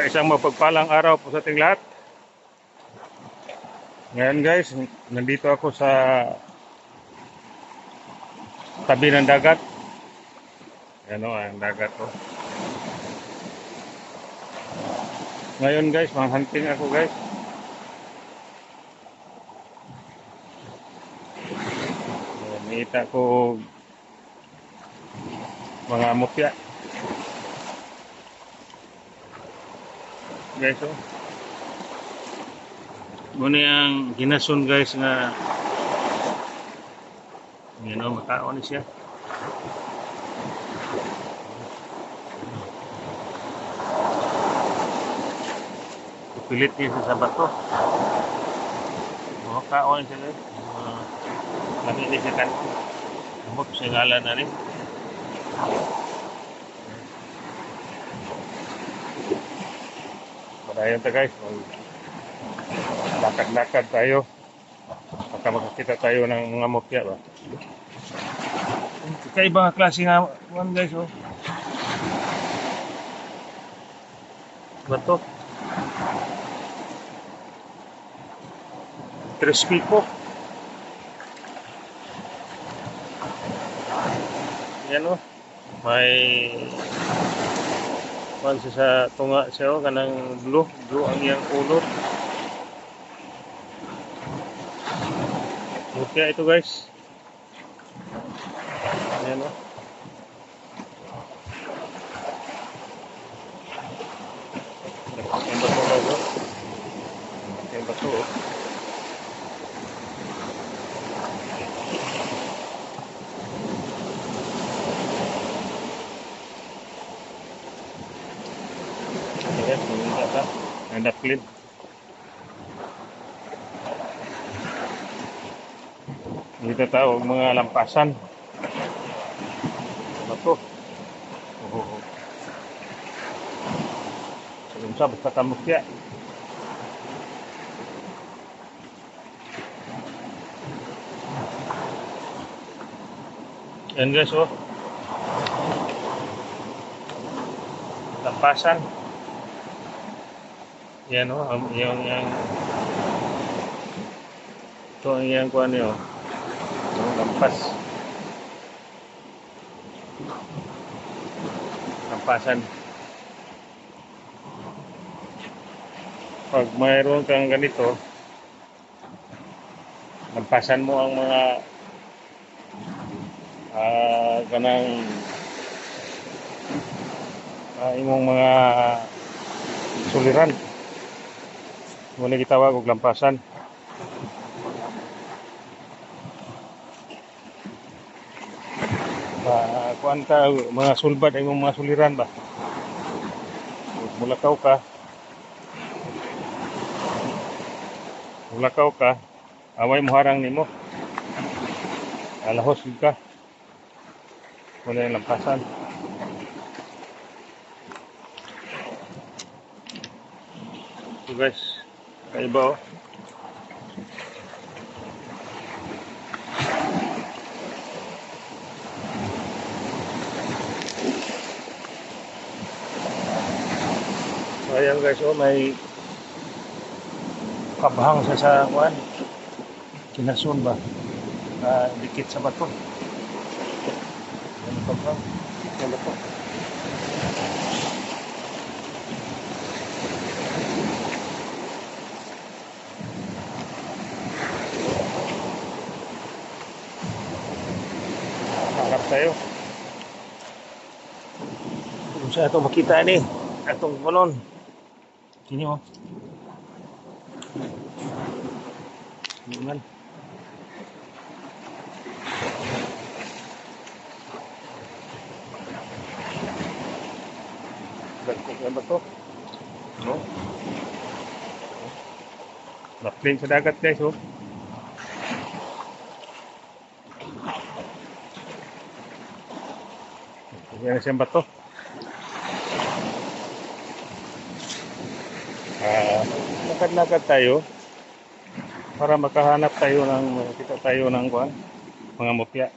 Isang mapagpalang araw po sa ating lahat. Ngayon guys, nandito ako sa tabi ng dagat. Ano ang dagat ko. Ngayon guys, hunting ako guys. Nakita ko mga mupya. Guys, oh. Muna ang hinason guys nga makaon siya. Pilit niya sa bato. Makaon siya guys. Lagi ni siya kan. Amot siya ngalan na rin. Padayon ta guys. Lakad-lakad tayo. Baka makakita tayo ng mga mupya ba. Kakaibang klase nga one guys oh. Bato. Crispy po. Yan oh. May pansa sa tunga siya oh, kanang blue ang iyang kulot. Mupya ito guys. Ayan o. Yung bato logo. Yung bato o. Ayan, sumunta ka. Hand up clean. Dito tawag mga lampasan. Ano to? Sa basta kamukya. Yan guys oh. Lampasan. Yan oh, yung ito ang yang kuan niyo. Lampas. Lampasan. Pag mayroon kang ganito, lampasan mo ang mga ganang imong mga suliran. Muna gitawag og lampasan. Kuan ka mga sulbad ay mga suliran ba. Mulakaw ka away mo harang nimo alahos ka wala yung lampasan. So guys, kaiba oh. Ayan guys, oh, may kabahang sa kuan. Kinasun ba? Dikit sa bato. Ano kabahang? Ano bato? Harap tayo. Kung saan ito makita ni atong balon. Sini oh. Naman. Dagkog na ba ito? No? Naplin sa dagat guys oh. Yan siyang bato. Lakad-lakad tayo para makahanap tayo kita tayo ng kuan, mga mupya.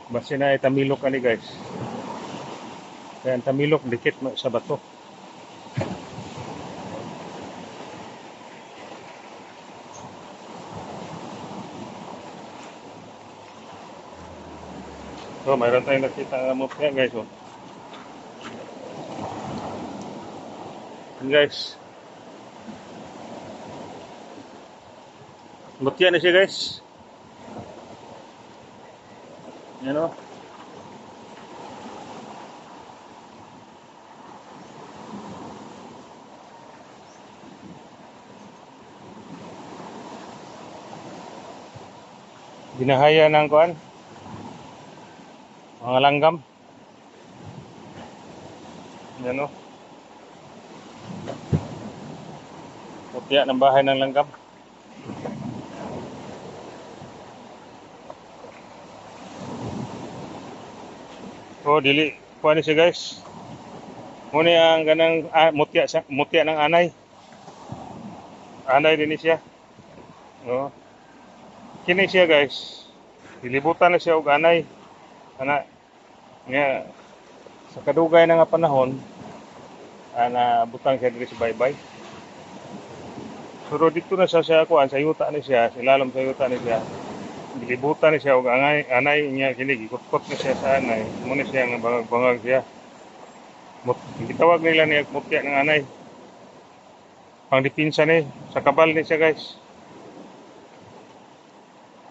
Basta na itamilok kani guys. Kaya ang tamilok dikit sa bato. So, mayroon tayong nakita ng mutya guys. Oh. Yan guys. Mutya na siya guys. Yan o. Binahaya ng kuan. Mga langgam. Yan o. Mutya ng bahay ng langgam. Oh, dili. Kuan ni siya guys. Muna ang ganang mutya ng anay. Anay din siya. Oh. Kini siya guys. Dilibutan na siya og anay. Ana nga sa kadugay na nga panahon ana butang siya diri sa baybay. Pero dito na siya kuan sa yuta ni siya, silalom sa yuta ni siya. Dilibutan ni siya og anay niya kini gikutkot na siya sa anay. Muna siya nga bangag siya. Gitawag nila niya mutya ng anay. Pangdipinsa ni sa kabal ni siya guys.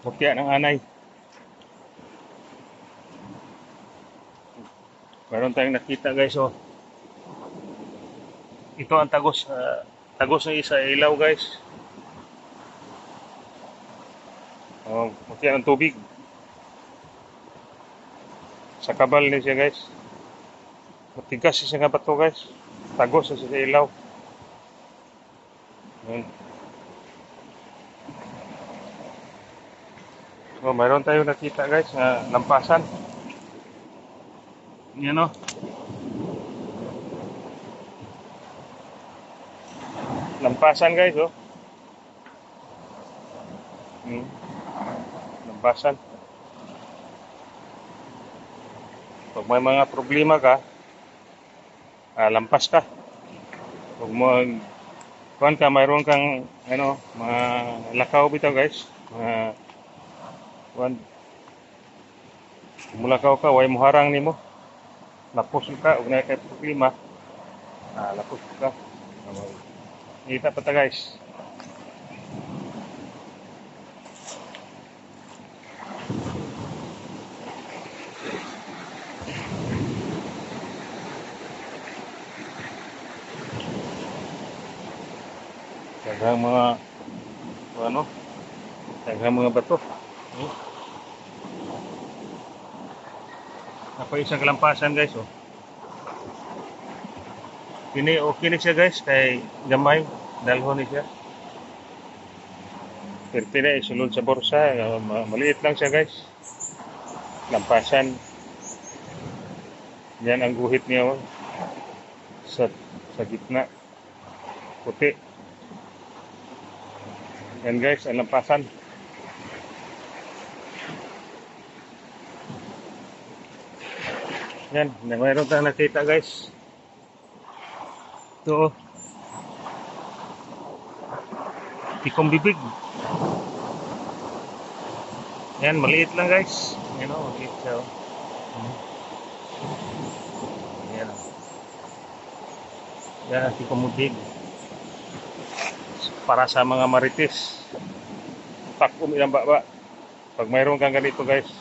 Mutya ng anay. Meron tayong nakita guys oh. Ito ang tagos ng isa ilaw guys. Oh, mutya ng tubig. Sa kabal ni siya guys. Matigas siya nga bato guys. Tagos siya sa ilaw. Yan. So, mayroon tayong nakita guys na lampasan. Yan o. Lampasan guys oh. Lampasan. Pag may mga problema ka, lampas ka. Pag mo kuan ka, mayroon kang mga lakaw bitaw guys. Kuan mulakaw ka, way muharang nimo. Lapos ka ug na kay problema. Lapos ka. Kita pa ta guys. Daghang mga bato. Ako isang kalampasan guys oh. Kini okay ni siya guys kay gamay dalhon ni siya. Perti na isulod sa borsa, maliit lang siya guys. Lampasan. Yan ang guhit niya oh. Sa gitna. Puti. Yan guys, ang lampasan. Yan, mayroon tayong nakita guys. Ito, tikong bibig. Yan, maliit lang guys. Yan o, maliit siya o. Yan o. Yan, tikong bibig. Para sa mga marites. Takom ilang baba. Pag mayroon kang ganito guys.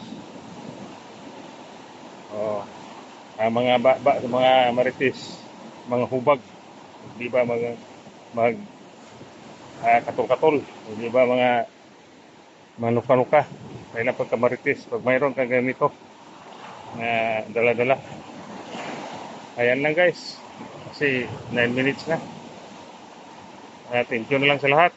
Oh. Mga baba sa mga marites, mga hubag, di ba katol-katol, di ba mga nuka-nuka, kailan pagkamarites, pag mayroon kang ganito na dala-dala. Ayan lang guys, kasi 9 minutes na. Thank you na lang sa lahat.